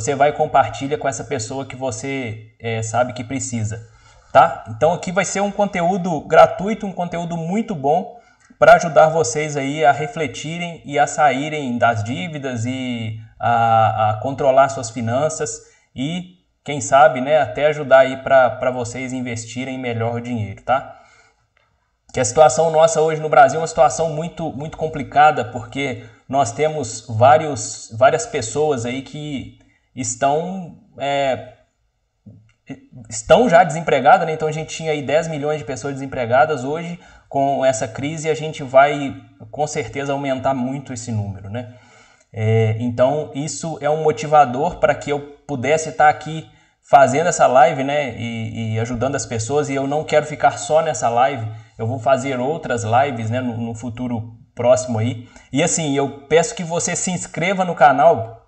você vai e compartilha com essa pessoa que você sabe que precisa, tá? Então aqui vai ser um conteúdo gratuito, um conteúdo muito bom para ajudar vocês aí a refletirem e a saírem das dívidas e a controlar suas finanças e, quem sabe, né, até ajudar aí para vocês investirem melhor o dinheiro, tá? Que a situação nossa hoje no Brasil é uma situação muito, muito complicada, porque nós temos várias pessoas aí que estão já desempregadas, né? Então a gente tinha aí 10 milhões de pessoas desempregadas. Hoje, com essa crise, a gente vai com certeza aumentar muito esse número, né? Então isso é um motivador para que eu pudesse estar aqui fazendo essa live, né, e ajudando as pessoas, e eu não quero ficar só nessa live, eu vou fazer outras lives, né, no futuro próximo aí. E assim, eu peço que você se inscreva no canal,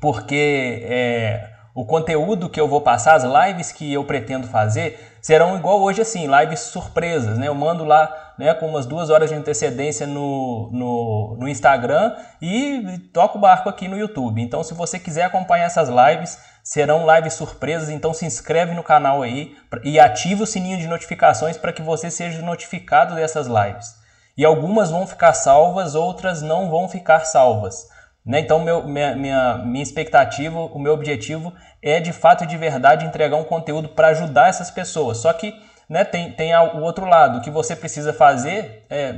porque o conteúdo que eu vou passar, as lives que eu pretendo fazer, serão igual hoje, assim, lives surpresas, né? Eu mando lá, né, com umas 2 horas de antecedência no Instagram e toco o barco aqui no YouTube. Então, se você quiser acompanhar essas lives, serão lives surpresas, então se inscreve no canal aí e ativa o sininho de notificações para que você seja notificado dessas lives. E algumas vão ficar salvas, outras não vão ficar salvas, né? Então minha expectativa, o meu objetivo é de fato e de verdade entregar um conteúdo para ajudar essas pessoas. Só que, né, tem o outro lado. O que você precisa fazer é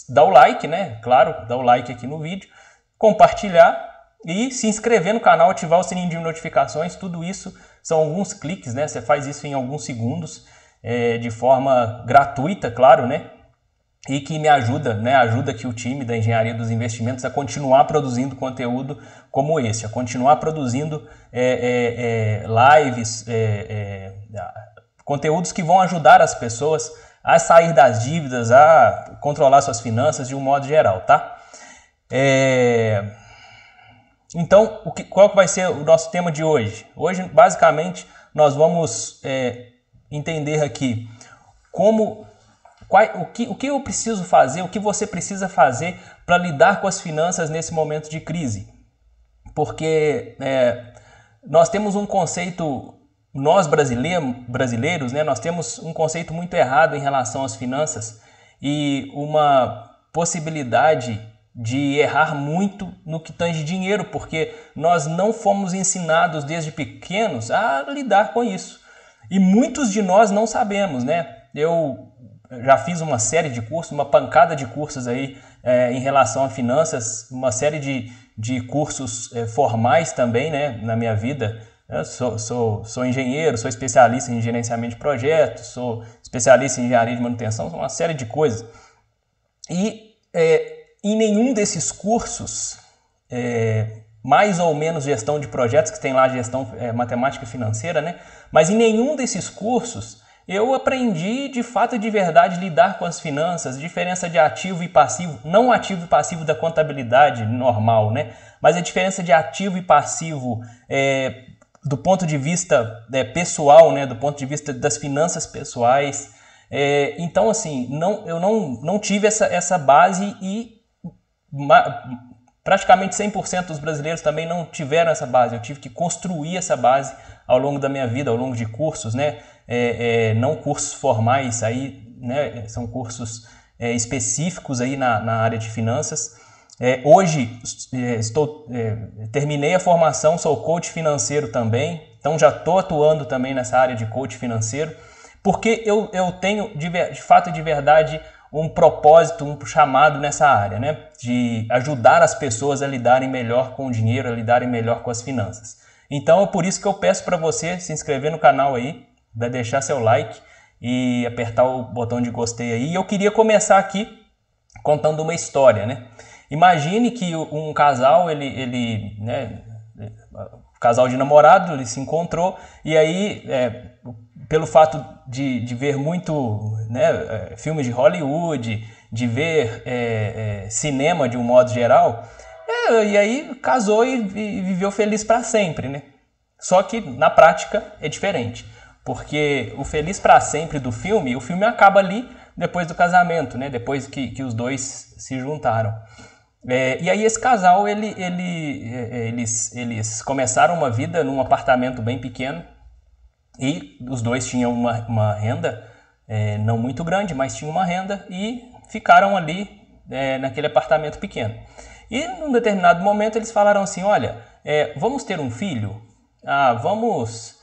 dar o like, né? Claro, dar o like aqui no vídeo, compartilhar e se inscrever no canal, ativar o sininho de notificações. Tudo isso são alguns cliques, né? Você faz isso em alguns segundos, de forma gratuita, claro, né? E que me ajuda, né? Ajuda aqui o time da Engenharia dos Investimentos a continuar produzindo conteúdo como esse, a continuar produzindo lives, conteúdos que vão ajudar as pessoas a sair das dívidas, a controlar suas finanças de um modo geral, tá? Então, qual que vai ser o nosso tema de hoje? Hoje, basicamente, nós vamos entender aqui o que eu preciso fazer, o que você precisa fazer para lidar com as finanças nesse momento de crise. Porque nós temos um conceito, nós brasileiros, né, nós temos um conceito muito errado em relação às finanças e uma possibilidade de errar muito no que tange dinheiro, porque nós não fomos ensinados desde pequenos a lidar com isso. E muitos de nós não sabemos, né? Eu já fiz uma série de cursos, uma pancada de cursos aí em relação a finanças, uma série de cursos formais também, né, na minha vida. Eu sou engenheiro, sou especialista em gerenciamento de projetos, sou especialista em engenharia de manutenção, uma série de coisas. E em nenhum desses cursos, mais ou menos gestão de projetos, que tem lá gestão matemática e financeira, né, mas em nenhum desses cursos eu aprendi de fato e de verdade lidar com as finanças, a diferença de ativo e passivo, não ativo e passivo da contabilidade normal, né? Mas a diferença de ativo e passivo do ponto de vista pessoal, né? Do ponto de vista das finanças pessoais. Então, assim, eu não tive essa base e praticamente 100% dos brasileiros também não tiveram essa base. Eu tive que construir essa base ao longo da minha vida, ao longo de cursos, né? Não cursos formais, aí, né? São cursos específicos aí na área de finanças. Hoje terminei a formação, sou coach financeiro também, então já estou atuando também nessa área de coach financeiro, porque eu tenho de fato e de verdade um propósito, um chamado nessa área, né? De ajudar as pessoas a lidarem melhor com o dinheiro, a lidarem melhor com as finanças. Então é por isso que eu peço para você se inscrever no canal aí, deixar seu like e apertar o botão de gostei aí. E eu queria começar aqui contando uma história, né? Imagine que um casal, né, casal de namorado, ele se encontrou e aí, pelo fato de ver muito, né, filmes de Hollywood, de ver cinema de um modo geral, e aí casou e viveu feliz para sempre, né? Só que na prática é diferente, porque o feliz para sempre do filme, o filme acaba ali depois do casamento, né? Depois que os dois se juntaram. E aí esse casal, eles começaram uma vida num apartamento bem pequeno e os dois tinham uma renda não muito grande, mas tinham uma renda e ficaram ali naquele apartamento pequeno. E num determinado momento eles falaram assim, olha, vamos ter um filho? Vamos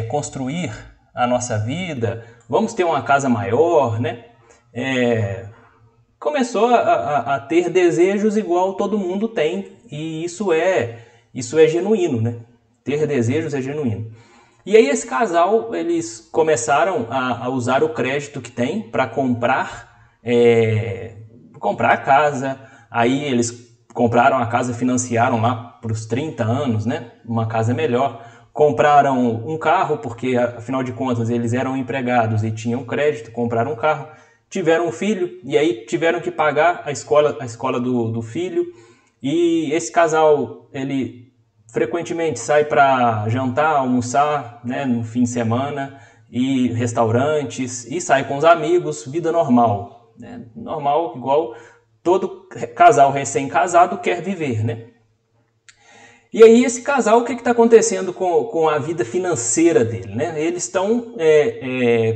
construir a nossa vida? Vamos ter uma casa maior, né? Começou a ter desejos igual todo mundo tem, e isso é genuíno, né? Ter desejos é genuíno. E aí esse casal, eles começaram a usar o crédito que tem para comprar a casa. Aí eles compraram a casa, financiaram lá para os 30 anos, né? Uma casa melhor. Compraram um carro, porque afinal de contas eles eram empregados e tinham crédito, compraram um carro. Tiveram um filho e aí tiveram que pagar a escola do filho. E esse casal, ele frequentemente sai para jantar, almoçar, né, no fim de semana, e restaurantes, e sai com os amigos, vida normal, né? Normal, igual todo casal recém-casado quer viver, né? E aí esse casal, o que está acontecendo com a vida financeira dele, né? Eles estão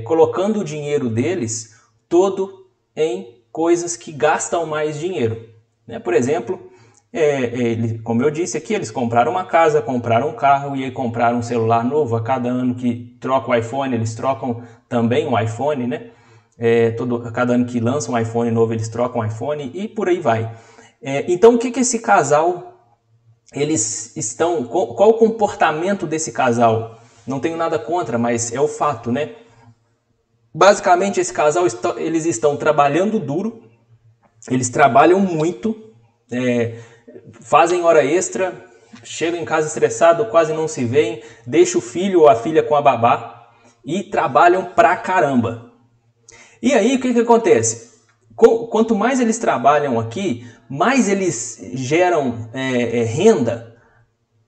colocando o dinheiro deles todo em coisas que gastam mais dinheiro, né? Por exemplo, como eu disse aqui, eles compraram uma casa, compraram um carro e aí compraram um celular novo. A cada ano que troca o iPhone, eles trocam também um iPhone, né? Cada ano que lança um iPhone novo, eles trocam um iPhone e por aí vai. Então, o que esse casal, eles estão... Qual o comportamento desse casal? Não tenho nada contra, mas é o fato, né? Basicamente, esse casal, eles estão trabalhando duro, eles trabalham muito, fazem hora extra, chegam em casa estressado, quase não se veem, deixam o filho ou a filha com a babá e trabalham pra caramba. E aí, o que acontece? Quanto mais eles trabalham aqui, mais eles geram renda.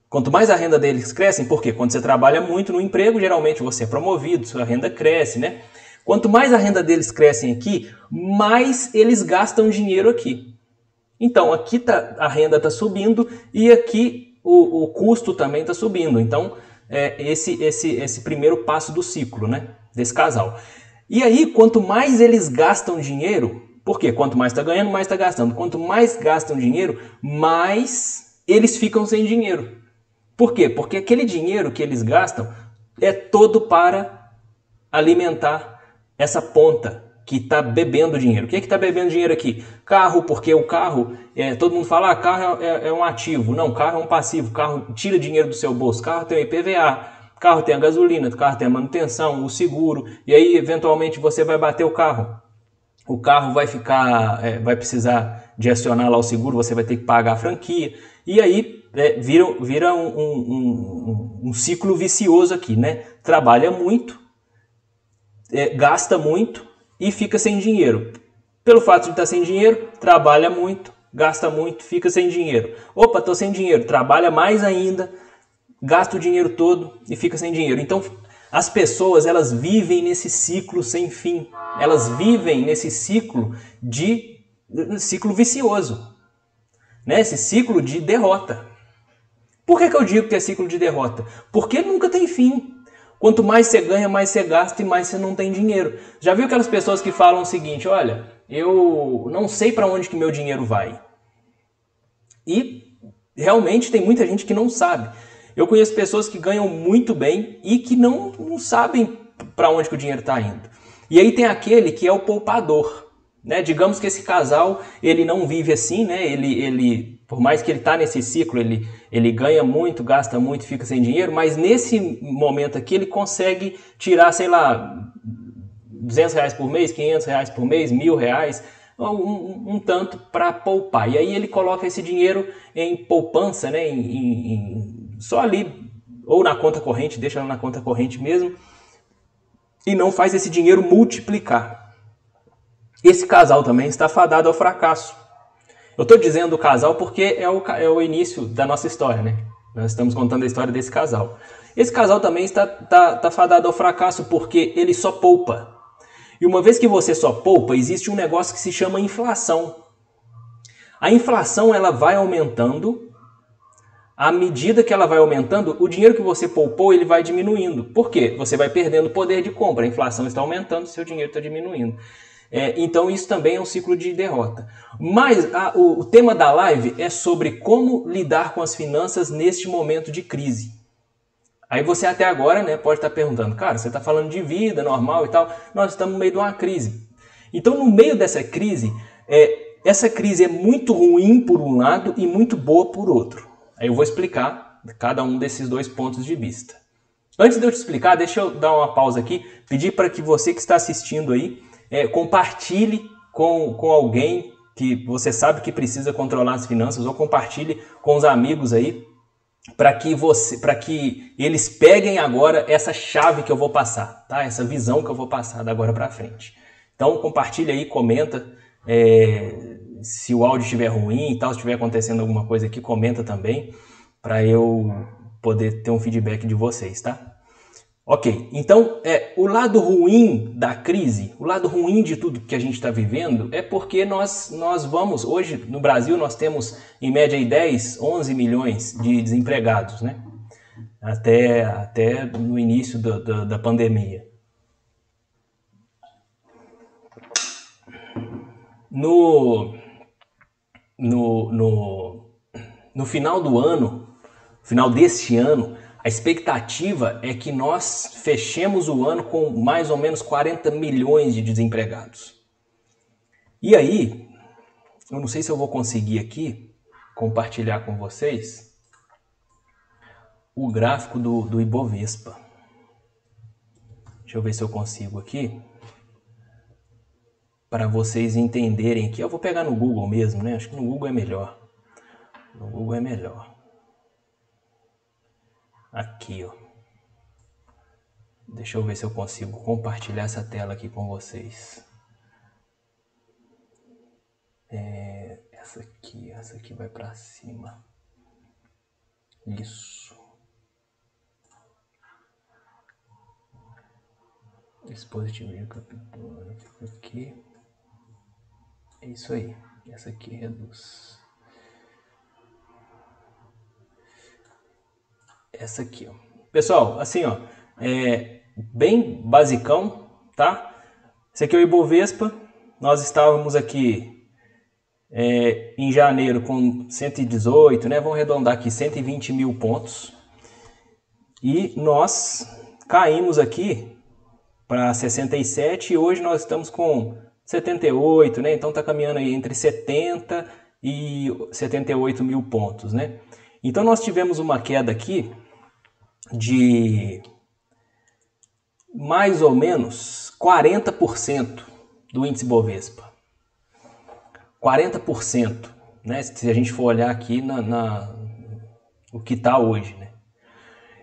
Quanto mais a renda deles cresce, porque quando você trabalha muito no emprego, geralmente você é promovido, sua renda cresce, né? Quanto mais a renda deles cresce aqui, mais eles gastam dinheiro aqui. Então, aqui a renda está subindo e aqui o custo também está subindo. Então, esse primeiro passo do ciclo, né, desse casal. E aí, quanto mais eles gastam dinheiro, por quê? Quanto mais está ganhando, mais está gastando. Quanto mais gastam dinheiro, mais eles ficam sem dinheiro. Por quê? Porque aquele dinheiro que eles gastam é todo para alimentar essa ponta que está bebendo dinheiro. O que está bebendo dinheiro aqui? Carro, porque o carro, todo mundo fala, carro é um ativo. Não, carro é um passivo. Carro tira dinheiro do seu bolso. Carro tem o IPVA, carro tem a gasolina, carro tem a manutenção, o seguro. E aí, eventualmente, você vai bater o carro. O carro vai vai precisar de acionar lá o seguro, você vai ter que pagar a franquia. E aí, vira um ciclo vicioso aqui, né? Trabalha muito, gasta muito e fica sem dinheiro. Pelo fato de estar sem dinheiro, trabalha muito, gasta muito, fica sem dinheiro. Opa, estou sem dinheiro, trabalha mais ainda, gasta o dinheiro todo e fica sem dinheiro. Então, as pessoas, elas vivem nesse ciclo sem fim. Elas vivem nesse ciclo vicioso, né? Esse ciclo de derrota. Por que eu digo que é ciclo de derrota? Porque nunca tem fim. Quanto mais você ganha, mais você gasta e mais você não tem dinheiro. Já viu aquelas pessoas que falam o seguinte, olha, eu não sei para onde que meu dinheiro vai. E realmente tem muita gente que não sabe. Eu conheço pessoas que ganham muito bem e que não sabem para onde que o dinheiro está indo. E aí tem aquele que é o poupador, né? Digamos que esse casal, ele não vive assim, né? Ele por mais que ele está nesse ciclo, ele ganha muito, gasta muito, fica sem dinheiro, mas nesse momento aqui ele consegue tirar, sei lá, R$200 por mês, R$500 por mês, R$1.000, um tanto para poupar. E aí ele coloca esse dinheiro em poupança, né? Só ali, ou na conta corrente, deixa na conta corrente mesmo, e não faz esse dinheiro multiplicar. Esse casal também está fadado ao fracasso. Eu estou dizendo o casal porque é o início da nossa história, né? Nós estamos contando a história desse casal. Esse casal também está fadado ao fracasso porque ele só poupa. E uma vez que você só poupa, existe um negócio que se chama inflação. A inflação ela vai aumentando. À medida que ela vai aumentando, o dinheiro que você poupou ele vai diminuindo. Por quê? Você vai perdendo poder de compra. A inflação está aumentando, seu dinheiro está diminuindo. Então isso também é um ciclo de derrota. Mas o tema da live é sobre como lidar com as finanças neste momento de crise. Aí você até agora, né, pode estar perguntando, cara, você está falando de vida normal e tal, nós estamos no meio de uma crise. Então no meio dessa crise, essa crise é muito ruim por um lado e muito boa por outro. Aí eu vou explicar cada um desses dois pontos de vista. Antes de eu te explicar, deixa eu dar uma pausa aqui, pedir para que você que está assistindo aí, compartilhe com alguém que você sabe que precisa controlar as finanças, ou compartilhe com os amigos aí, para que eles peguem agora essa chave que eu vou passar, tá? Essa visão que eu vou passar da agora para frente. Então compartilha aí, comenta, se o áudio estiver ruim e tal, se estiver acontecendo alguma coisa aqui, comenta também, para eu poder ter um feedback de vocês, tá? Ok, então o lado ruim da crise, o lado ruim de tudo que a gente está vivendo é porque nós vamos, hoje no Brasil nós temos em média aí 10, 11 milhões de desempregados, né? Até no início da pandemia. No final do ano, final deste ano, a expectativa é que nós fechemos o ano com mais ou menos 40 milhões de desempregados. E aí, eu não sei se eu vou conseguir aqui compartilhar com vocês o gráfico do Ibovespa. Deixa eu ver se eu consigo aqui, para vocês entenderem aqui. Eu vou pegar no Google mesmo, né? Acho que no Google é melhor. No Google é melhor. Aqui, ó. Deixa eu ver se eu consigo compartilhar essa tela aqui com vocês. Essa aqui vai para cima. Isso. Dispositivo de captura. Fica aqui. É isso aí. Essa aqui reduz. Essa aqui, ó. Pessoal, assim, ó, bem basicão, tá? Esse aqui é o Ibovespa. Nós estávamos aqui em janeiro com 118, né? Vamos arredondar aqui, 120 mil pontos. E nós caímos aqui para 67 e hoje nós estamos com 78, né? Então tá caminhando aí entre 70 e 78 mil pontos, né? Então nós tivemos uma queda aqui de mais ou menos 40% do índice Bovespa. 40%, né? Se a gente for olhar aqui o que está hoje, né?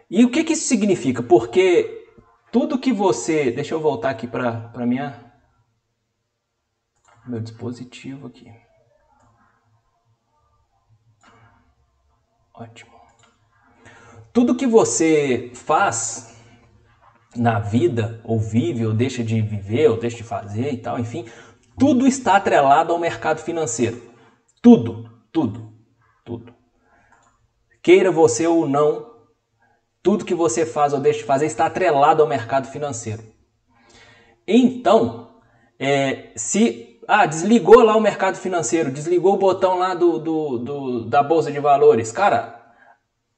E o que isso significa? Porque tudo que você... Deixa eu voltar aqui para meu dispositivo aqui. Ótimo. Tudo que você faz na vida, ou vive, ou deixa de viver, ou deixa de fazer e tal, enfim, tudo está atrelado ao mercado financeiro. Tudo. Queira você ou não, tudo que você faz ou deixa de fazer está atrelado ao mercado financeiro. Então, se desligou lá o mercado financeiro, desligou o botão lá da Bolsa de Valores, cara,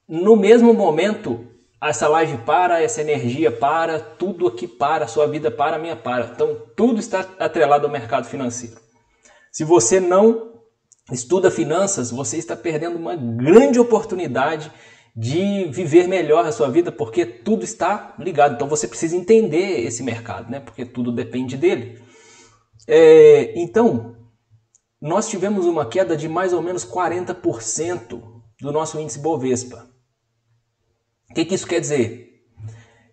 no mesmo momento, essa live para, essa energia para, tudo aqui para, a sua vida para, a minha para. Então, tudo está atrelado ao mercado financeiro. Se você não estuda finanças, você está perdendo uma grande oportunidade de viver melhor a sua vida, porque tudo está ligado. Então, você precisa entender esse mercado, né? Porque tudo depende dele. Então, nós tivemos uma queda de mais ou menos 40% do nosso índice Bovespa. O que isso quer dizer?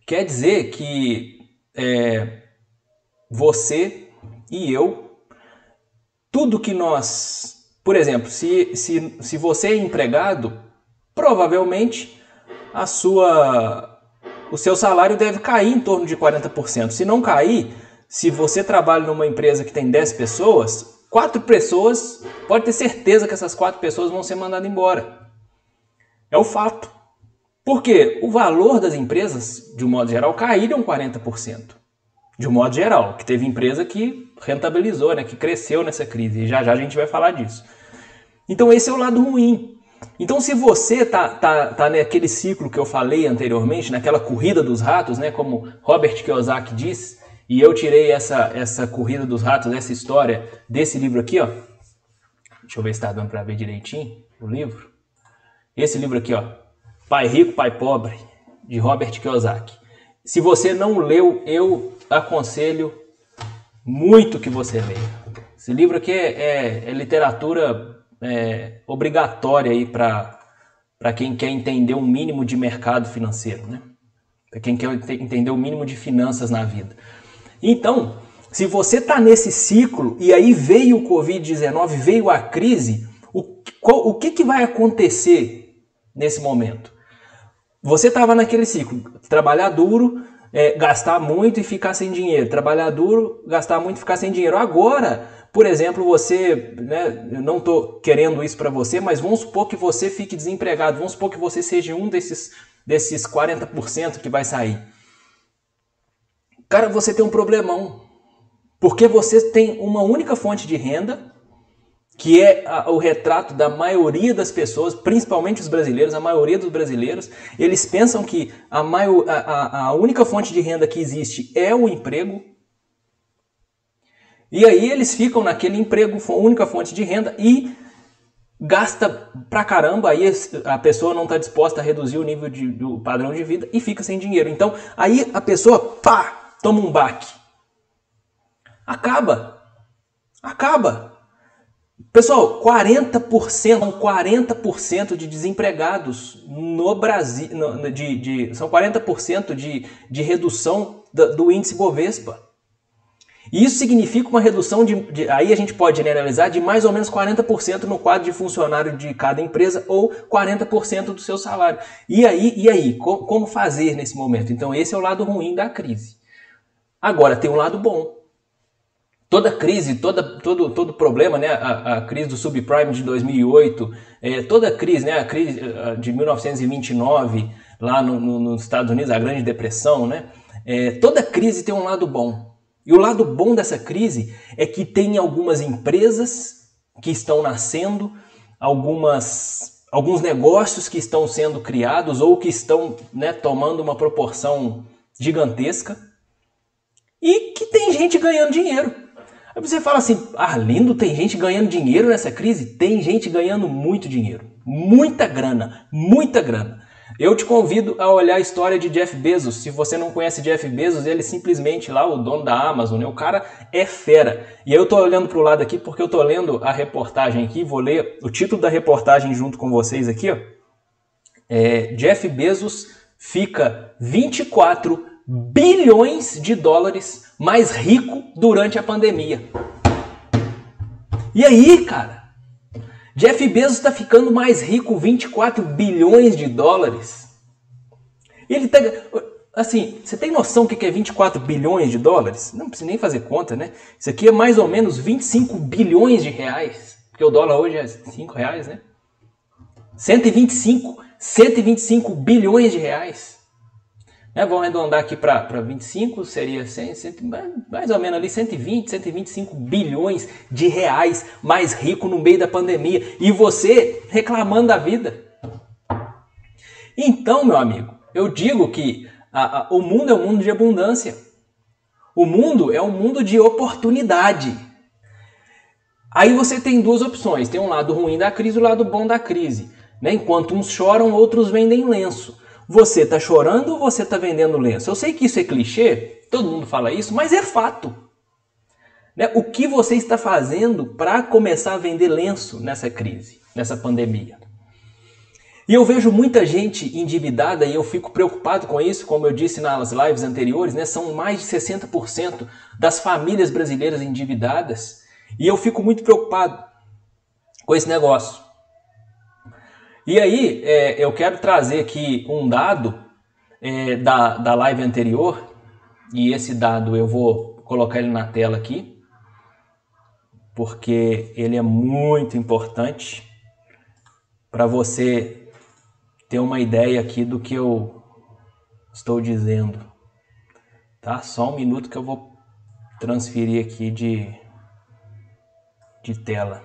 Quer dizer que você e eu, tudo que nós... Por exemplo, se você é empregado, provavelmente o seu salário deve cair em torno de 40%. Se não cair, se você trabalha numa empresa que tem 10 pessoas, 4 pessoas, pode ter certeza que essas 4 pessoas vão ser mandadas embora. É o fato. Porque o valor das empresas, de um modo geral, caíram 40%. De um modo geral, que teve empresa que rentabilizou, né, que cresceu nessa crise. E já já a gente vai falar disso. Então esse é o lado ruim. Então se você tá naquele ciclo que eu falei anteriormente, naquela corrida dos ratos, né, como Robert Kiyosaki diz, e eu tirei essa corrida dos ratos, essa história desse livro aqui, ó. Deixa eu ver se está dando para ver direitinho o livro. Esse livro aqui, ó, Pai Rico, Pai Pobre, de Robert Kiyosaki. Se você não leu, eu aconselho muito que você leia. Esse livro aqui é literatura obrigatória aí para quem quer entender um mínimo de mercado financeiro, né? Para quem quer entender o mínimo de finanças na vida. Então, se você está nesse ciclo e aí veio o Covid-19, veio a crise, o que vai acontecer nesse momento? Você estava naquele ciclo, trabalhar duro, gastar muito e ficar sem dinheiro. Trabalhar duro, gastar muito e ficar sem dinheiro. Agora, por exemplo, você, né, eu não estou querendo isso para você, mas vamos supor que você fique desempregado. Vamos supor que você seja um desses 40% que vai sair. Cara, você tem um problemão. Porque você tem uma única fonte de renda, que é o retrato da maioria das pessoas, principalmente os brasileiros. A maioria dos brasileiros, eles pensam que a única fonte de renda que existe é o emprego. E aí eles ficam naquele emprego, única fonte de renda, e gasta pra caramba. Aí a pessoa não está disposta a reduzir o nível do padrão de vida e fica sem dinheiro. Então aí a pessoa, pá, toma um baque. Acaba. Pessoal, 40% de desempregados no Brasil, são 40% de redução do índice Bovespa. E isso significa uma redução aí a gente pode generalizar, de mais ou menos 40% no quadro de funcionário de cada empresa ou 40% do seu salário. E aí, como fazer nesse momento? Então esse é o lado ruim da crise. Agora tem um lado bom. Toda crise, todo problema, né? A crise do subprime de 2008, toda crise, né? A crise de 1929 lá nos Estados Unidos, a Grande Depressão, né? Toda crise tem um lado bom. E o lado bom dessa crise é que tem algumas empresas que estão nascendo, alguns negócios que estão sendo criados ou que estão, né, tomando uma proporção gigantesca e que tem gente ganhando dinheiro. Aí você fala assim, Arlindo, tem gente ganhando dinheiro nessa crise? Tem gente ganhando muito dinheiro. Muita grana, muita grana. Eu te convido a olhar a história de Jeff Bezos. Se você não conhece Jeff Bezos, ele simplesmente lá, o dono da Amazon, né? O cara é fera. E aí eu tô olhando pro lado aqui porque eu tô lendo a reportagem aqui, vou ler o título da reportagem junto com vocês aqui, ó. Jeff Bezos fica 24 bilhões de dólares mais rico durante a pandemia. E aí, cara? Jeff Bezos está ficando mais rico, 24 bilhões de dólares. Ele tá, assim, você tem noção do que é 24 bilhões de dólares? Não precisa nem fazer conta, né? Isso aqui é mais ou menos 25 bilhões de reais. Porque o dólar hoje é 5 reais, né? 125 bilhões de reais. Vamos arredondar aqui para 25, seria 100, mais ou menos ali 125 bilhões de reais mais rico no meio da pandemia. E você reclamando da vida. Então, meu amigo, eu digo que o mundo é um mundo de abundância. O mundo é um mundo de oportunidade. Aí você tem duas opções. Tem um lado ruim da crise e o lado bom da crise. Né? Enquanto uns choram, outros vendem lenço. Você está chorando ou você está vendendo lenço? Eu sei que isso é clichê, todo mundo fala isso, mas é fato. Né? O que você está fazendo para começar a vender lenço nessa crise, nessa pandemia? E eu vejo muita gente endividada e eu fico preocupado com isso, como eu disse nas lives anteriores, né? São mais de 60% das famílias brasileiras endividadas e eu fico muito preocupado com esse negócio. E aí, eu quero trazer aqui um dado da live anterior, e esse dado eu vou colocar ele na tela aqui. porque ele é muito importante para você ter uma ideia aqui do que eu estou dizendo, tá? Só um minuto que eu vou transferir aqui de tela.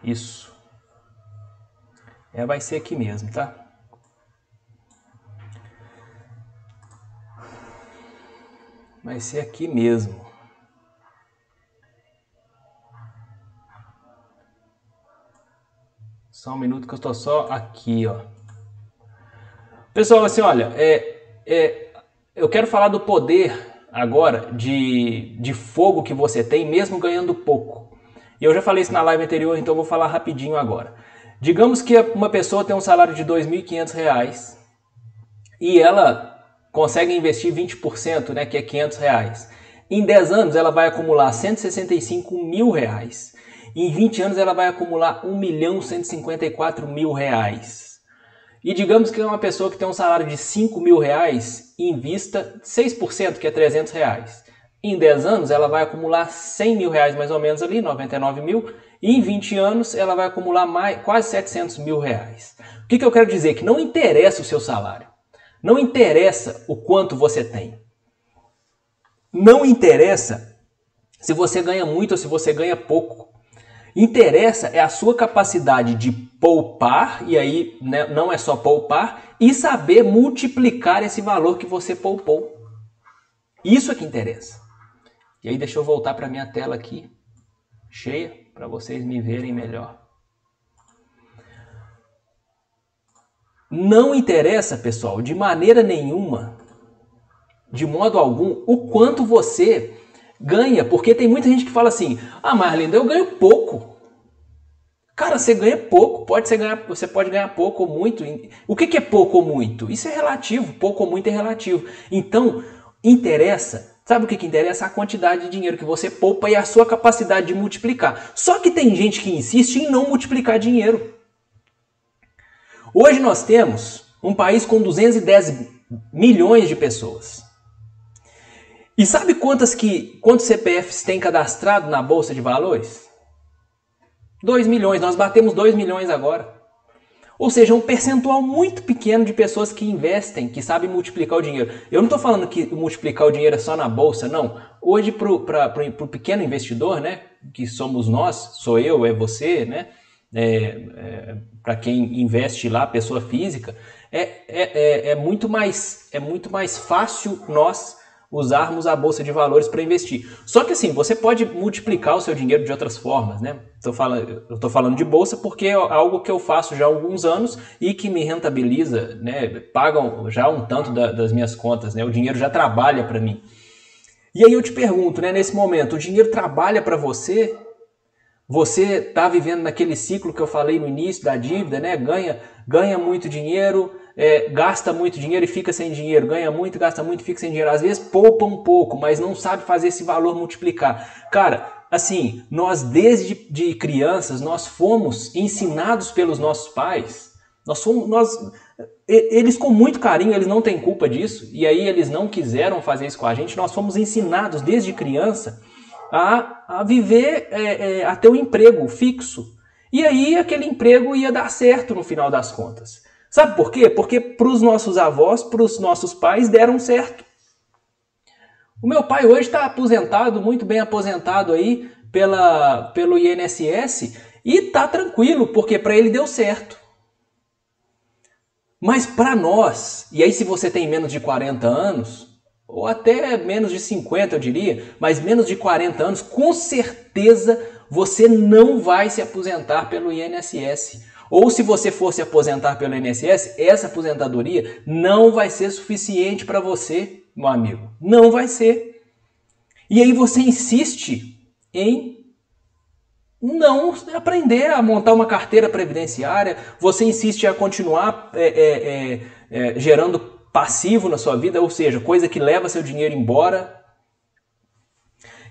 Isso. Vai ser aqui mesmo, tá? Vai ser aqui mesmo. Só um minuto que eu estou só aqui, ó. Pessoal, assim, olha, eu quero falar do poder agora de fogo que você tem, mesmo ganhando pouco. E eu já falei isso na live anterior, então eu vou falar rapidinho agora. Digamos que uma pessoa tem um salário de R$ 2.500 e ela consegue investir 20%, né, que é R$ 500. Em 10 anos ela vai acumular R$ 165.000. Em 20 anos ela vai acumular R$ 1.154.000. E digamos que é uma pessoa que tem um salário de R$ 5.000 e invista 6%, que é R$ 300. Em 10 anos ela vai acumular R$ 100.000 mais ou menos ali, 99 mil. E em 20 anos ela vai acumular quase R$ 700.000. O que eu quero dizer? Que não interessa o seu salário. Não interessa o quanto você tem. Não interessa se você ganha muito ou se você ganha pouco. Interessa é a sua capacidade de poupar, e aí, né, não é só poupar, e saber multiplicar esse valor que você poupou. Isso é que interessa. E aí deixa eu voltar para a minha tela aqui, cheia, para vocês me verem melhor. Não interessa, pessoal, de maneira nenhuma, de modo algum, o quanto você ganha, porque tem muita gente que fala assim: ah, Marlinda, eu ganho pouco. Cara, você ganha pouco, você pode ganhar pouco ou muito. O que é pouco ou muito? Isso é relativo, pouco ou muito é relativo. Então, interessa, sabe o que interessa? A quantidade de dinheiro que você poupa e a sua capacidade de multiplicar. Só que tem gente que insiste em não multiplicar dinheiro. Hoje nós temos um país com 210 milhões de pessoas. E sabe quantos CPFs tem cadastrado na Bolsa de Valores? 2 milhões, nós batemos 2 milhões agora. Ou seja, um percentual muito pequeno de pessoas que investem, que sabem multiplicar o dinheiro. Eu não estou falando que multiplicar o dinheiro é só na Bolsa, não. Hoje, para o pequeno investidor, né, que somos nós, sou eu, é você, né, para quem investe lá, pessoa física, é muito mais fácil nós usarmos a Bolsa de Valores para investir. Só que assim, você pode multiplicar o seu dinheiro de outras formas, né? Eu estou falando de Bolsa porque é algo que eu faço já há alguns anos e que me rentabiliza, né? Pagam já um tanto das minhas contas, né? O dinheiro já trabalha para mim. E aí eu te pergunto, né? Nesse momento, o dinheiro trabalha para você? Você está vivendo naquele ciclo que eu falei no início da dívida, né? Ganha muito dinheiro, gasta muito dinheiro e fica sem dinheiro. Ganha muito, gasta muito e fica sem dinheiro. Às vezes poupa um pouco, mas não sabe fazer esse valor multiplicar. Cara, assim, nós desde de crianças, nós fomos ensinados pelos nossos pais. Eles com muito carinho, eles não têm culpa disso. E aí eles não quiseram fazer isso com a gente. Nós fomos ensinados desde criança a viver, a ter um emprego fixo. E aí aquele emprego ia dar certo no final das contas. Sabe por quê? Porque para os nossos avós, para os nossos pais, deram certo. O meu pai hoje está aposentado, muito bem aposentado aí pelo INSS, e está tranquilo, porque para ele deu certo. Mas para nós, e aí se você tem menos de 40 anos, ou até menos de 50 eu diria, mas menos de 40 anos, com certeza você não vai se aposentar pelo INSS. Ou se você for se aposentar pelo INSS, essa aposentadoria não vai ser suficiente para você, meu amigo. Não vai ser. E aí você insiste em não aprender a montar uma carteira previdenciária, você insiste a continuar gerando passivo na sua vida, ou seja, coisa que leva seu dinheiro embora.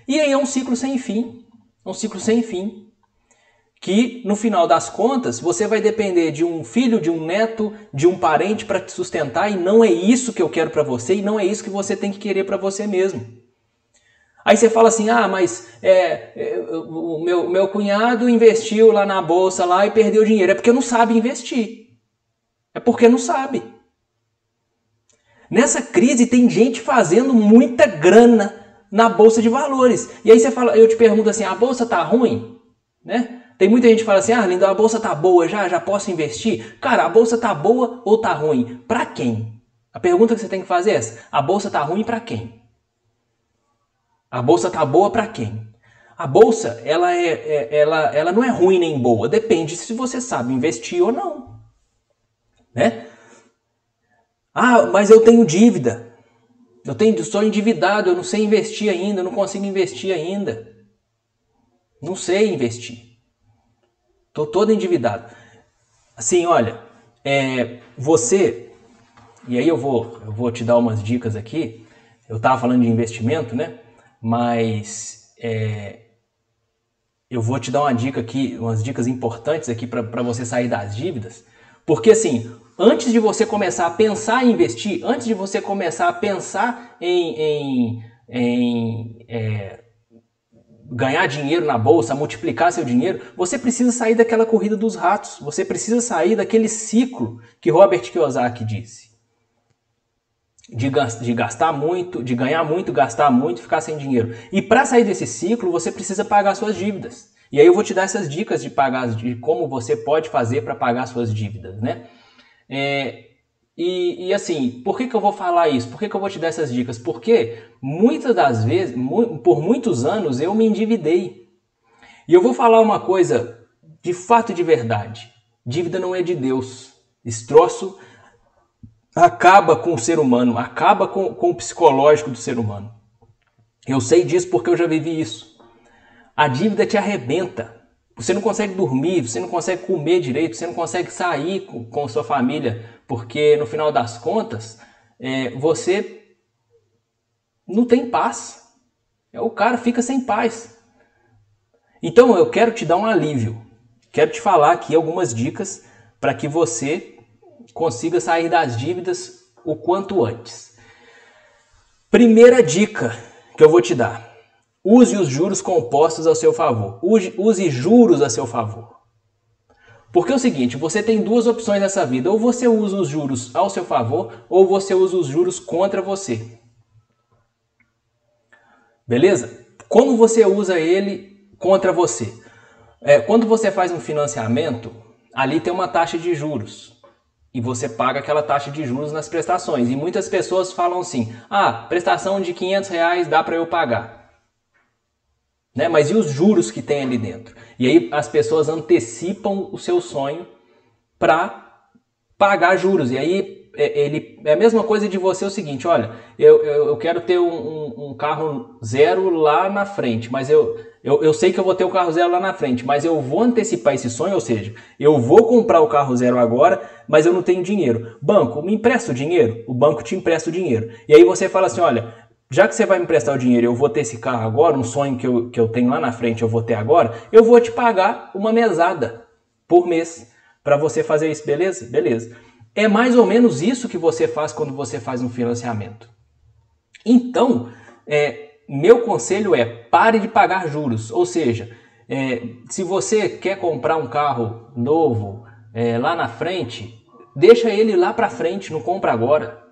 E aí é um ciclo sem fim. Um ciclo sem fim. que no final das contas você vai depender de um filho, de um neto, de um parente para te sustentar, e não é isso que eu quero para você, e não é isso que você tem que querer para você mesmo. Aí você fala assim, mas o meu cunhado investiu lá na bolsa lá e perdeu dinheiro. É porque não sabe investir. É porque não sabe. Nessa crise tem gente fazendo muita grana na bolsa de valores. E aí eu te pergunto assim, a bolsa tá ruim? Né? Tem muita gente que fala assim, Lindo, a bolsa tá boa, já posso investir? Cara, a bolsa tá boa ou tá ruim? Pra quem? A pergunta que você tem que fazer é essa, a bolsa tá ruim pra quem? A bolsa tá boa pra quem? A bolsa, ela não é ruim nem boa, depende se você sabe investir ou não. Né? Mas eu tenho dívida. Sou endividado, eu não sei investir ainda, eu não consigo investir ainda. Não sei investir. Tô todo endividado. Assim, olha, você, e aí eu vou te dar umas dicas aqui. Eu tava falando de investimento, né? Mas eu vou te dar uma dica aqui, umas dicas importantes aqui para você sair das dívidas. Porque assim, antes de você começar a pensar em investir, antes de você começar a pensar em ganhar dinheiro na bolsa, multiplicar seu dinheiro, você precisa sair daquela corrida dos ratos. Você precisa sair daquele ciclo que Robert Kiyosaki disse. De gastar muito, de ganhar muito, gastar muito, ficar sem dinheiro. E para sair desse ciclo, você precisa pagar suas dívidas. E aí eu vou te dar essas dicas de como você pode fazer para pagar suas dívidas, né? E assim, por que eu vou falar isso? Por que eu vou te dar essas dicas? Porque muitas das vezes, por muitos anos, eu me endividei. E eu vou falar uma coisa de fato e de verdade. Dívida não é de Deus. Esse troço acaba com o ser humano, acaba com o psicológico do ser humano. Eu sei disso porque eu já vivi isso. A dívida te arrebenta. Você não consegue dormir, você não consegue comer direito, você não consegue sair com sua família, porque no final das contas, você não tem paz. O cara fica sem paz. Então eu quero te dar um alívio. Quero te falar aqui algumas dicas para que você consiga sair das dívidas o quanto antes. Primeira dica que eu vou te dar. Use os juros compostos ao seu favor. Use juros a seu favor. Porque é o seguinte, você tem duas opções nessa vida. Ou você usa os juros ao seu favor, ou você usa os juros contra você. Beleza? Como você usa ele contra você? Quando você faz um financiamento, ali tem uma taxa de juros. E você paga aquela taxa de juros nas prestações. E muitas pessoas falam assim, prestação de R$500 dá para eu pagar. Né? Mas e os juros que tem ali dentro? E aí as pessoas antecipam o seu sonho para pagar juros. E aí é a mesma coisa de você o seguinte, olha, eu quero ter um carro zero lá na frente, mas eu sei que eu vou ter o carro zero lá na frente, mas eu vou antecipar esse sonho, ou seja, eu vou comprar o carro zero agora, mas eu não tenho dinheiro. Banco, me empresta o dinheiro? O banco te empresta o dinheiro. E aí você fala assim, olha, já que você vai me emprestar o dinheiro, eu vou ter esse carro agora, um sonho que eu tenho lá na frente, eu vou ter agora, eu vou te pagar uma mesada por mês para você fazer isso, beleza? Beleza. É mais ou menos isso que você faz quando você faz um financiamento. Então, meu conselho é pare de pagar juros. Ou seja, se você quer comprar um carro novo lá na frente, deixa ele lá para frente, não compra agora.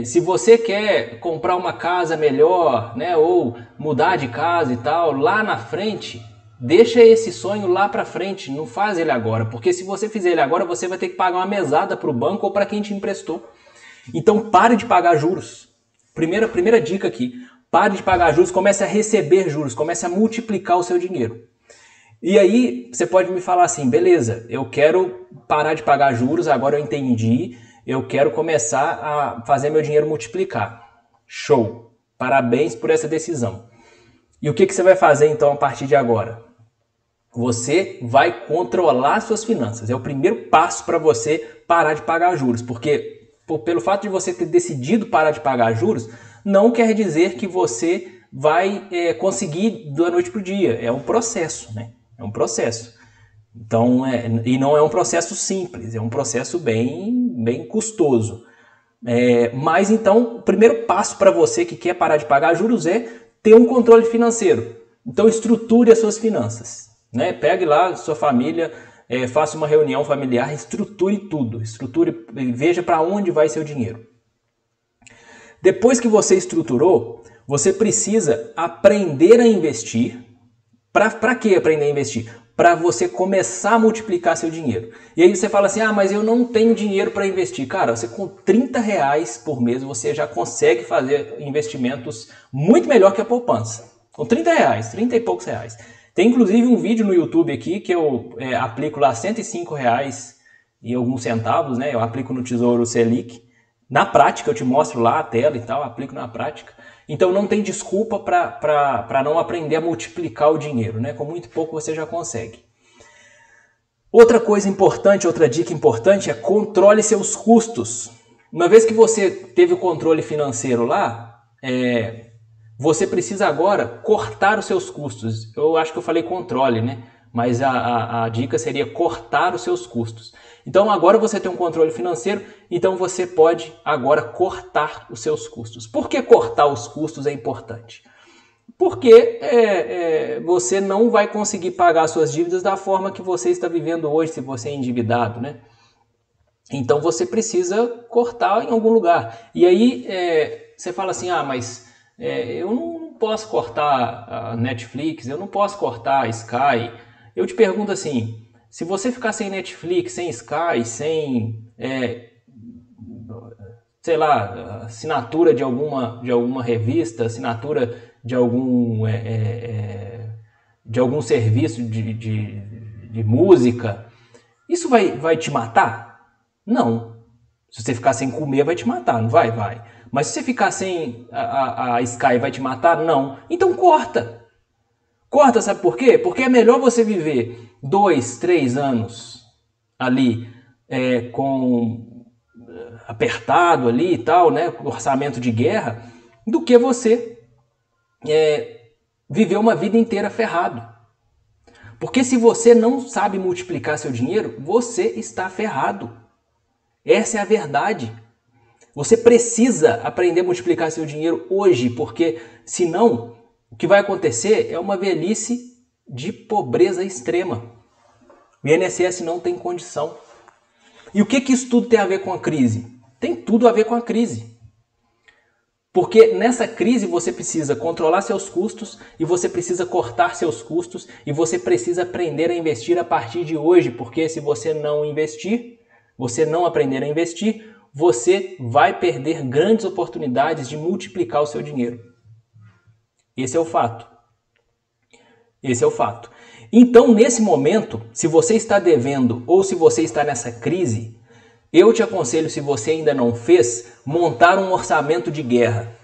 Se você quer comprar uma casa melhor, né, ou mudar de casa e tal, lá na frente, deixa esse sonho lá para frente, não faz ele agora, porque se você fizer ele agora, você vai ter que pagar uma mesada para o banco ou para quem te emprestou. Então pare de pagar juros. Primeira dica aqui, pare de pagar juros, comece a receber juros, comece a multiplicar o seu dinheiro. E aí você pode me falar assim, beleza, eu quero parar de pagar juros, agora eu entendi, eu quero começar a fazer meu dinheiro multiplicar. Show! Parabéns por essa decisão. E o que você vai fazer então a partir de agora? Você vai controlar suas finanças. É o primeiro passo para você parar de pagar juros. Porque pelo fato de você ter decidido parar de pagar juros, não quer dizer que você vai conseguir da noite para o dia. É um processo, né? É um processo. Então, e não é um processo simples, é um processo bem custoso. Mas então, o primeiro passo para você que quer parar de pagar juros é ter um controle financeiro. Então, estruture as suas finanças, né? Pegue lá sua família, faça uma reunião familiar, estruture tudo, veja para onde vai seu dinheiro. Depois que você estruturou, você precisa aprender a investir. Para que aprender a investir? Para você começar a multiplicar seu dinheiro. E aí você fala assim, mas eu não tenho dinheiro para investir. Cara, você com R$30 por mês, você já consegue fazer investimentos muito melhor que a poupança. Com R$30, 30 e poucos reais. Tem inclusive um vídeo no YouTube aqui que eu aplico lá R$105 e alguns centavos, né? Eu aplico no Tesouro Selic. Na prática, eu te mostro lá a tela e tal, aplico na prática. Então não tem desculpa para não aprender a multiplicar o dinheiro, né? Com muito pouco você já consegue. Outra coisa importante, outra dica importante é controle seus custos. Uma vez que você teve o controle financeiro lá, você precisa agora cortar os seus custos. Eu acho que eu falei controle, né? Mas a dica seria cortar os seus custos. Então agora você tem um controle financeiro, então você pode agora cortar os seus custos. Por que cortar os custos é importante? Porque você não vai conseguir pagar suas dívidas da forma que você está vivendo hoje, se você é endividado, né? Então você precisa cortar em algum lugar. E aí você fala assim, mas eu não posso cortar a Netflix, eu não posso cortar a Sky. Eu te pergunto assim, se você ficar sem Netflix, sem Sky, sem, sei lá, assinatura de alguma revista, assinatura de algum serviço de música, isso vai te matar? Não. Se você ficar sem comer, vai te matar, não vai? Vai. Mas se você ficar sem a Sky, vai te matar? Não. Então corta. Corta, sabe por quê? Porque é melhor você viver 2, 3 anos ali apertado ali e tal, né, com orçamento de guerra, do que você viver uma vida inteira ferrado. Porque se você não sabe multiplicar seu dinheiro, você está ferrado. Essa é a verdade. Você precisa aprender a multiplicar seu dinheiro hoje, porque senão o que vai acontecer é uma velhice de pobreza extrema. O INSS não tem condição. E o que isso tudo tem a ver com a crise? Tem tudo a ver com a crise. Porque nessa crise você precisa controlar seus custos e você precisa cortar seus custos e você precisa aprender a investir a partir de hoje, porque se você não investir, você não aprender a investir, você vai perder grandes oportunidades de multiplicar o seu dinheiro. Esse é o fato. Esse é o fato. Então, nesse momento, se você está devendo ou se você está nessa crise, eu te aconselho, se você ainda não fez, montar um orçamento de guerra.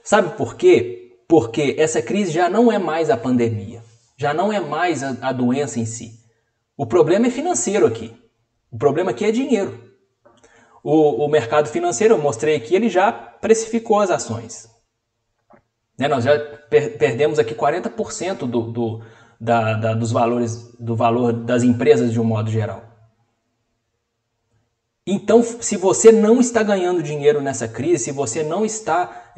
Sabe por quê? Porque essa crise já não é mais a pandemia, já não é mais a doença em si. O problema é financeiro aqui. O problema aqui é dinheiro. O mercado financeiro, eu mostrei aqui, ele já precificou as ações. Nós já perdemos aqui 40% dos valores, do valor das empresas de um modo geral. Então, se você não está ganhando dinheiro nessa crise, se você não está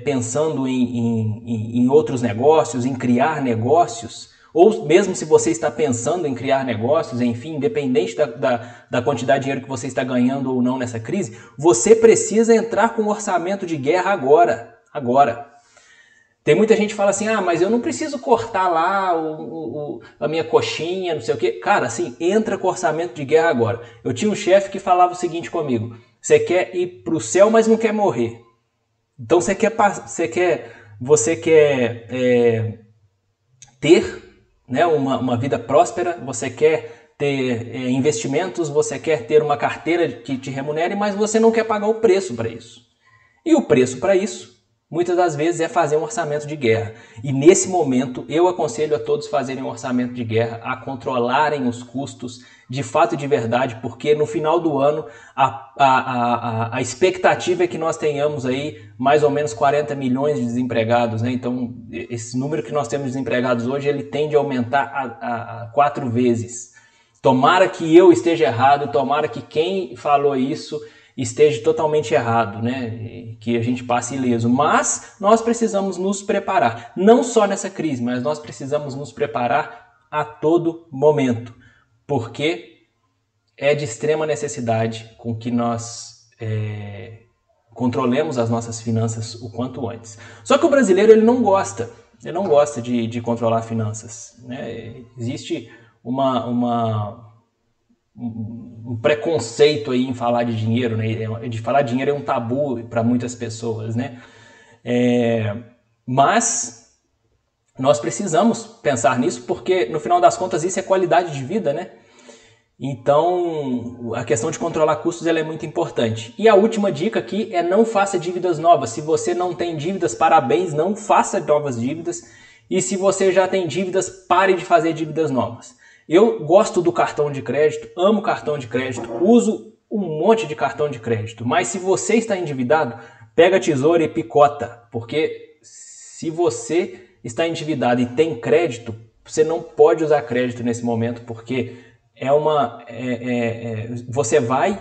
pensando em outros negócios, em criar negócios, ou mesmo se você está pensando em criar negócios, enfim, independente da quantidade de dinheiro que você está ganhando ou não nessa crise, você precisa entrar com um orçamento de guerra agora. Tem muita gente que fala assim, mas eu não preciso cortar lá a minha coxinha, não sei o quê. Cara, assim, entra com orçamento de guerra agora. Eu tinha um chefe que falava o seguinte comigo, você quer ir para o céu, mas não quer morrer. Então você quer ter, né, uma vida próspera, você quer ter investimentos, você quer ter uma carteira que te remunere, mas você não quer pagar o preço para isso. E o preço para isso, muitas das vezes, é fazer um orçamento de guerra. E nesse momento, eu aconselho a todos fazerem um orçamento de guerra, a controlarem os custos de fato e de verdade, porque no final do ano, a expectativa é que nós tenhamos aí mais ou menos 40 milhões de desempregados, né? Então, esse número que nós temos de desempregados hoje, ele tende a aumentar a 4 vezes. Tomara que eu esteja errado, tomara que quem falou isso esteja totalmente errado, né? Que a gente passe ileso. Mas nós precisamos nos preparar, não só nessa crise, mas nós precisamos nos preparar a todo momento, porque é de extrema necessidade com que nós controlemos as nossas finanças o quanto antes. Só que o brasileiro ele não gosta de controlar finanças, né? Existe um preconceito aí em falar de dinheiro, né? De falar de dinheiro é um tabu para muitas pessoas, né? Mas nós precisamos pensar nisso porque, no final das contas, isso é qualidade de vida, né? Então, a questão de controlar custos ela é muito importante. E a última dica aqui é não faça dívidas novas. Se você não tem dívidas, parabéns, não faça novas dívidas. E se você já tem dívidas, pare de fazer dívidas novas. Eu gosto do cartão de crédito, amo cartão de crédito, uso um monte de cartão de crédito. Mas se você está endividado, pega a tesoura e picota. Porque se você está endividado e tem crédito, você não pode usar crédito nesse momento, porque você vai,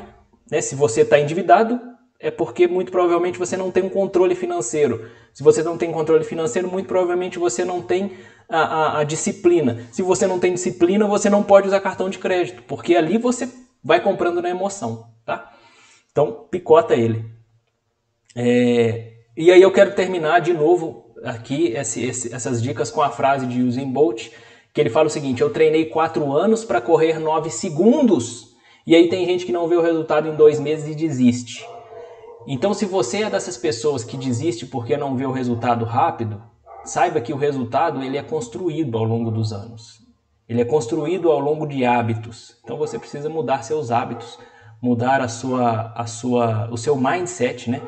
né, se você está endividado, é porque muito provavelmente você não tem um controle financeiro. Se você não tem controle financeiro, muito provavelmente você não tem a disciplina. Se você não tem disciplina, você não pode usar cartão de crédito, porque ali você vai comprando na emoção, tá? Então, picota ele. E aí eu quero terminar de novo aqui essas dicas com a frase de Usain Bolt, que ele fala o seguinte: eu treinei 4 anos para correr 9 segundos. E aí tem gente que não vê o resultado em 2 meses e desiste. Então, se você é dessas pessoas que desiste porque não vê o resultado rápido, saiba que o resultado ele é construído ao longo dos anos. Ele é construído ao longo de hábitos. Então você precisa mudar seus hábitos, mudar o seu mindset, né?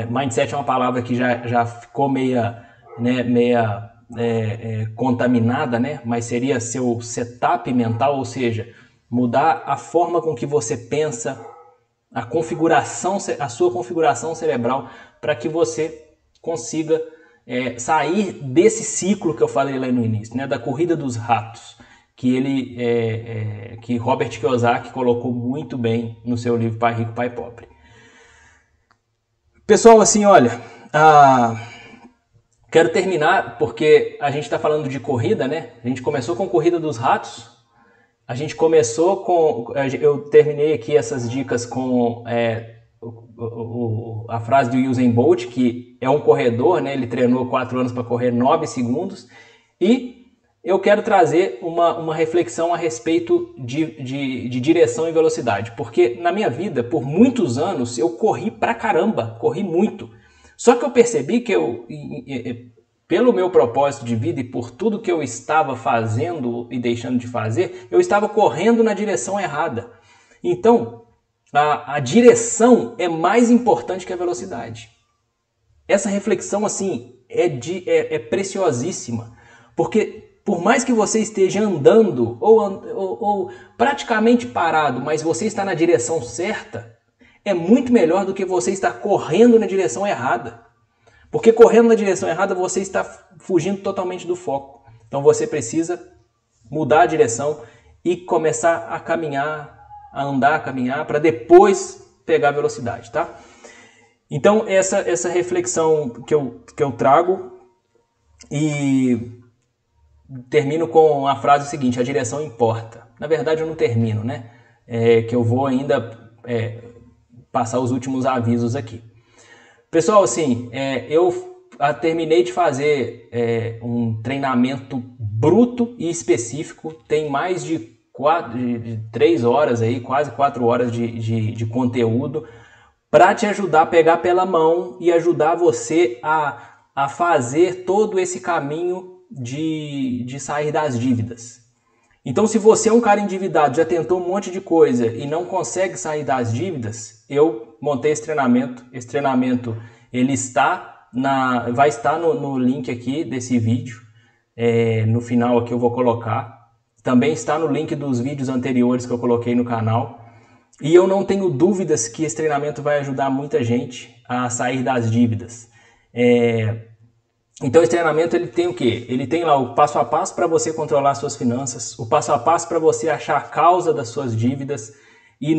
Mindset é uma palavra que já ficou meia contaminada, né? Mas seria seu setup mental, ou seja, mudar a forma com que você pensa, a sua configuração cerebral, para que você consiga sair desse ciclo que eu falei lá no início, né? Da corrida dos ratos, que Robert Kiyosaki colocou muito bem no seu livro Pai Rico, Pai Pobre. Pessoal, assim, olha, quero terminar porque a gente está falando de corrida, né? A gente começou com Corrida dos Ratos. Eu terminei aqui essas dicas com a frase do Usain Bolt, que é um corredor, né? Ele treinou 4 anos para correr 9 segundos. E eu quero trazer uma reflexão a respeito de direção e velocidade. Porque na minha vida, por muitos anos, eu corri pra caramba, corri muito. Só que eu percebi que pelo meu propósito de vida e por tudo que eu estava fazendo e deixando de fazer, eu estava correndo na direção errada. Então, a direção é mais importante que a velocidade. Essa reflexão, assim, é preciosíssima. Porque por mais que você esteja andando ou praticamente parado, mas você está na direção certa, é muito melhor do que você estar correndo na direção errada. Porque correndo na direção errada, você está fugindo totalmente do foco. Então você precisa mudar a direção e começar a caminhar, a caminhar, para depois pegar a velocidade, tá? Então essa reflexão que eu trago, e termino com a frase seguinte: a direção importa. Na verdade eu não termino, né? Que eu vou ainda passar os últimos avisos aqui. Pessoal, assim, eu terminei de fazer um treinamento bruto e específico. Tem mais de 3 horas aí, quase 4 horas de conteúdo para te ajudar a pegar pela mão e ajudar você a fazer todo esse caminho de sair das dívidas. Então, se você é um cara endividado, já tentou um monte de coisa e não consegue sair das dívidas, eu montei esse treinamento. Esse treinamento ele vai estar no link aqui desse vídeo. No final aqui eu vou colocar. Também está no link dos vídeos anteriores que eu coloquei no canal. E eu não tenho dúvidas que esse treinamento vai ajudar muita gente a sair das dívidas. Então esse treinamento ele tem o quê? Ele tem lá o passo a passo para você controlar suas finanças, o passo a passo para você achar a causa das suas dívidas e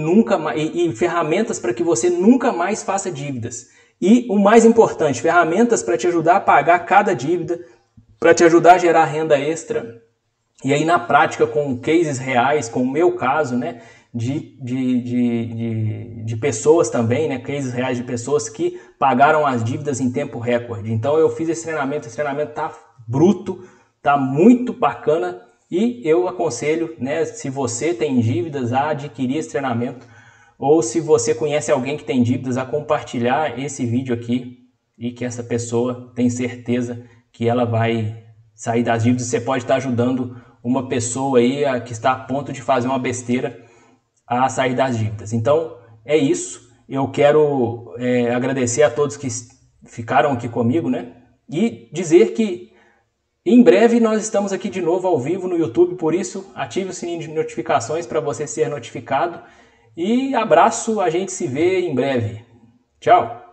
ferramentas para que você nunca mais faça dívidas. E o mais importante, ferramentas para te ajudar a pagar cada dívida, para te ajudar a gerar renda extra. E aí na prática com cases reais, com o meu caso, né, de pessoas também, né, cases reais de pessoas que pagaram as dívidas em tempo recorde. Então eu fiz esse treinamento tá bruto, tá muito bacana e eu aconselho, né, se você tem dívidas, a adquirir esse treinamento, ou se você conhece alguém que tem dívidas, a compartilhar esse vídeo aqui e que essa pessoa tem certeza que ela vai sair das dívidas. Você pode estar ajudando uma pessoa aí que está a ponto de fazer uma besteira a sair das dívidas. Então é isso. Eu quero agradecer a todos que ficaram aqui comigo, né? E dizer que em breve nós estamos aqui de novo ao vivo no YouTube, por isso ative o sininho de notificações para você ser notificado. E abraço, a gente se vê em breve. Tchau!